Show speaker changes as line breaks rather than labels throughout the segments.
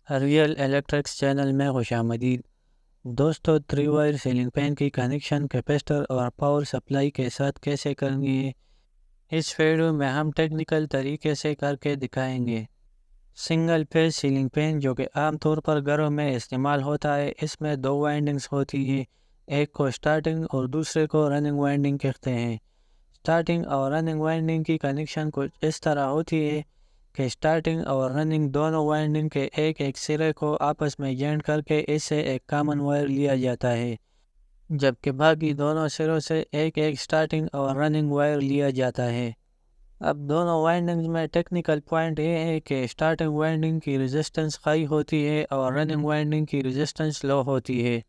Real electrics channel میں خوش آمدید دوستو 3 وائر سیلنگ فین کی کنیکشن کیپیسٹر اور پاور سپلائی کے ساتھ کیسے کرنی ہے، اس ویڈیو میں ہم ٹیکنیکل طریقے سے کر کے دکھائیں گے۔ سنگل فیز سیلنگ فین جو کہ عام طور پر گھروں میں استعمال ہوتا ہے، اس میں 2 وائنڈنگز ہوتی ہیں، ایک کو سٹارٹنگ اور دوسرے کو رننگ وائنڈنگ کہتے ہیں۔ سٹارٹنگ اور رننگ وائنڈنگ کی کنیکشن کچھ اس طرح ہوتی ہے کہ سٹارٹنگ اور رننگ دونوں وائنڈنگ کے ایک سرے کو آپس میں جوائن کر کے اس سے ایک کامن وائر لیا جاتا ہے، جبکہ باقی دونوں سروں سے ایک سٹارٹنگ اور رننگ وائر لیا جاتا ہے۔ اب دونوں وائنڈنگز میں ٹیکنیکل پوائنٹ یہ ہے کہ سٹارٹنگ وائنڈنگ کی ریزسٹنس ہائی ہوتی ہے اور رننگ وائنڈنگ کی ریزسٹنس لو ہوتی ہے۔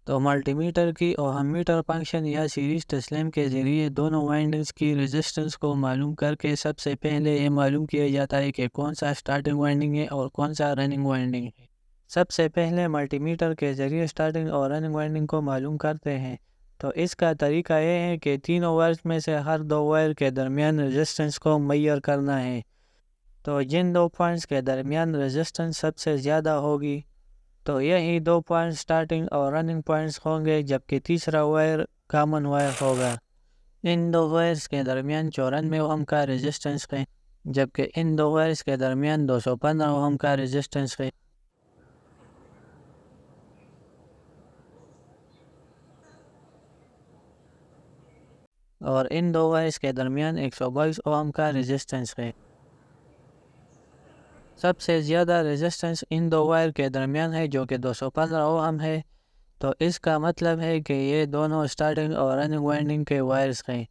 تو ملٹی میٹر کی اوہم میٹر فنکشن یا سیریز تسلیم کے ذریعے دونوں وائنڈنگز کی ریزسٹنس کو معلوم کر کے سب سے پہلے یہ معلوم کیا جاتا ہے کہ کون سا سٹارٹنگ وائنڈنگ ہے اور کون سا رننگ وائنڈنگ ہے۔ سب سے پہلے ملٹی میٹر کے ذریعے سٹارٹنگ اور رننگ وائنڈنگ کو معلوم کرتے ہیں۔ تو اس کا طریقہ یہ ہے کہ تینوں وائرز میں سے ہر 2 وائر کے درمیان ریزسٹنس کو میئر کرنا ہے۔ تو جن 2 پوائنٹس کے درمیان ریزسٹنس سب سے زیادہ ہوگی تو یہی 2 پوائنٹ سٹارٹنگ اور رننگ پوائنٹس ہوں گے، جبکہ تیسرا وائر کامن وائر ہوگا۔ ان 2 وائرز کے درمیان 94 اوہم کا ریزسٹنس ہے، جبکہ ان 2 وائرز کے درمیان 215 اوہم کا ریزسٹنس ہے۔ اور ان 2 وائرز کے درمیان 122 اوہم کا ریزسٹنس ہے۔ سب سے زیادہ ریزسٹنس ان 2 وائر کے درمیان ہے جو کہ 215 اوہم ہے۔ تو اس کا مطلب ہے کہ یہ دونوں سٹارٹنگ اور رننگ وائنڈنگ کے وائرز ہیں،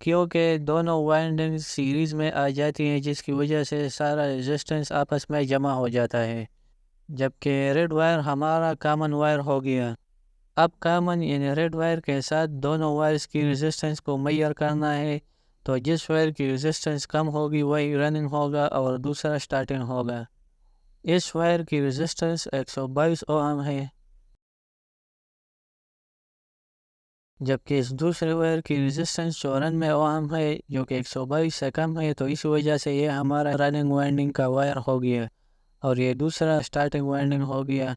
کیونکہ دونوں وائنڈنگ سیریز میں آ جاتی ہیں، جس کی وجہ سے سارا ریزسٹنس آپس میں جمع ہو جاتا ہے، جبکہ ریڈ وائر ہمارا کامن وائر ہو گیا۔ اب کامن یعنی ریڈ وائر کے ساتھ دونوں وائرز کی ریزسٹنس کو میئر کرنا ہے، تو جس وائر کی ریزسٹنس کم ہوگی وہی رننگ ہوگا اور دوسرا سٹارٹنگ ہوگا۔ اس وائر کی ریزسٹنس 122 اوہم ہے، جبکہ اس دوسرے وائر کی ریزسٹنس 94 اوہم ہے جو کہ 122 سے کم ہے، تو اس وجہ سے یہ ہمارا رننگ وائنڈنگ کا وائر ہو گیا اور یہ دوسرا سٹارٹنگ وائنڈنگ ہو گیا۔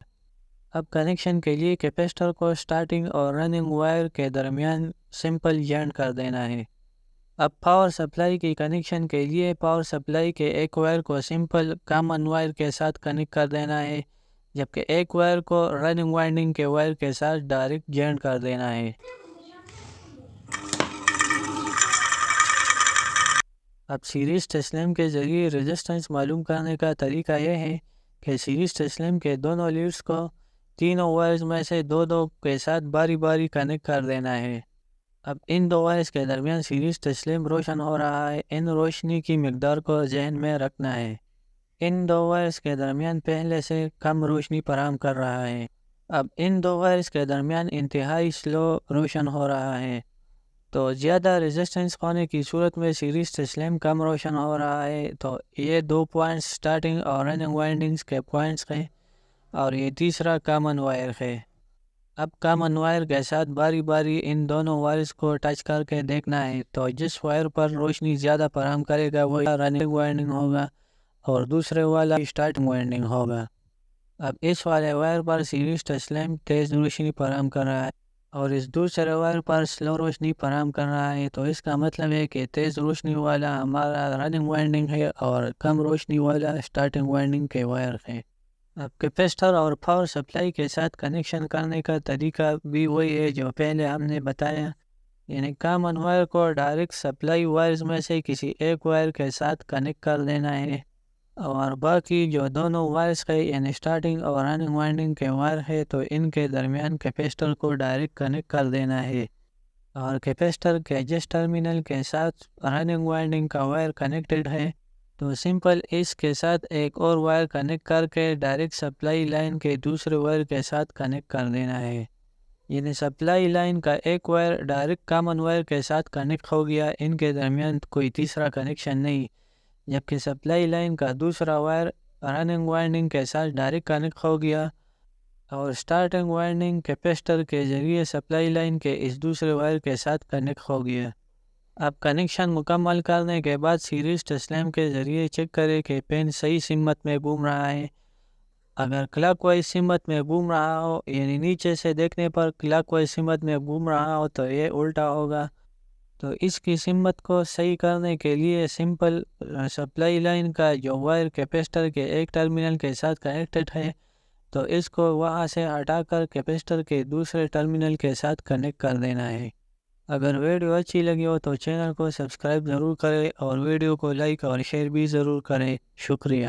اب کنیکشن کے لیے کیپیسٹر کو سٹارٹنگ اور رننگ وائر کے درمیان سمپل جوائن کر دینا ہے۔ اب پاور سپلائی کی کنیکشن کے لیے پاور سپلائی کے ایک وائر کو سمپل کامن وائر کے ساتھ کنیکٹ کر دینا ہے، جبکہ ایک وائر کو رننگ وائنڈنگ کے وائر کے ساتھ ڈائریکٹ جوائن کر دینا ہے۔ اب سیریز تسلیم کے ذریعے ریزسٹنس معلوم کرنے کا طریقہ یہ ہے کہ سیریز تسلیم کے دونوں لیڈز کو تینوں وائرز میں سے 2 کے ساتھ باری باری کنیکٹ کر دینا ہے۔ اب ان 2 وائرز کے درمیان سیریز تسلیم روشن ہو رہا ہے، ان روشنی کی مقدار کو ذہن میں رکھنا ہے۔ ان 2 وائرز کے درمیان پہلے سے کم روشنی فراہم کر رہا ہے۔ اب ان 2 وائرز کے درمیان انتہائی سلو روشن ہو رہا ہے، تو زیادہ ریزسٹنس ہونے کی صورت میں سیریز تسلیم کم روشن ہو رہا ہے۔ تو یہ 2 پوائنٹس سٹارٹنگ اور رننگ وائنڈنگز کے پوائنٹس ہیں اور یہ تیسرا کامن وائر ہے۔ اب کامن وائر کے ساتھ باری باری ان دونوں وائرز کو ٹچ کر کے دیکھنا ہے، تو جس وائر پر روشنی زیادہ فراہم کرے گا وہ رننگ وائنڈنگ ہوگا اور دوسرے والا سٹارٹنگ وائنڈنگ ہوگا۔ اب اس والے وائر پر سیریز تسلیم تیز روشنی فراہم کر رہا ہے اور اس دوسرے وائر پر سلو روشنی فراہم کر رہا ہے، تو اس کا مطلب ہے کہ تیز روشنی والا ہمارا رننگ وائنڈنگ ہے اور کم روشنی والا سٹارٹنگ وائنڈنگ کے وائر ہے۔ اب کیپیسٹر اور پاور سپلائی کے ساتھ کنیکشن کرنے کا طریقہ بھی وہی ہے جو پہلے ہم نے بتایا، یعنی کامن وائر کو ڈائریکٹ سپلائی وائرز میں سے کسی ایک وائر کے ساتھ کنیکٹ کر دینا ہے، اور باقی جو دونوں وائرز ہے یعنی سٹارٹنگ اور رننگ وائنڈنگ کے وائر ہے تو ان کے درمیان کیپیسٹر کو ڈائریکٹ کنیکٹ کر دینا ہے، اور کیپیسٹر کے جس ٹرمینل کے ساتھ رننگ وائنڈنگ کا وائر کنیکٹڈ ہے تو سمپل اس کے ساتھ ایک اور وائر کنیکٹ کر کے ڈائریکٹ سپلائی لائن کے دوسرے وائر کے ساتھ کنیکٹ کر دینا ہے، یعنی سپلائی لائن کا ایک وائر ڈائریکٹ کامن وائر کے ساتھ کنیکٹ ہو گیا، ان کے درمیان کوئی تیسرا کنیکشن نہیں، جبکہ سپلائی لائن کا دوسرا وائر رننگ وائنڈنگ کے ساتھ ڈائریکٹ کنیکٹ ہو گیا اور سٹارٹنگ وائنڈنگ کیپیسٹر کے ذریعے سپلائی لائن کے اس دوسرے وائر کے ساتھ کنیکٹ ہو گیا۔ اب کنیکشن مکمل کرنے کے بعد سیریز تسلیم کے ذریعے چیک کریں کہ پین صحیح سمت میں گھوم رہا ہے، اگر کلاک وائز سمت میں گھوم رہا ہو، یعنی نیچے سے دیکھنے پر کلاک وائز سمت میں گھوم رہا ہو تو یہ الٹا ہوگا۔ تو اس کی سمت کو صحیح کرنے کے لیے سمپل سپلائی لائن کا جو وائر کیپیسٹر کے ایک ٹرمینل کے ساتھ کنیکٹڈ ہے، تو اس کو وہاں سے ہٹا کر کیپیسٹر کے دوسرے ٹرمینل کے ساتھ کنیکٹ کر دینا ہے۔ اگر ویڈیو اچھی لگی ہو تو چینل کو سبسکرائب ضرور کریں اور ویڈیو کو لائک اور شیئر بھی ضرور کریں۔ شکریہ۔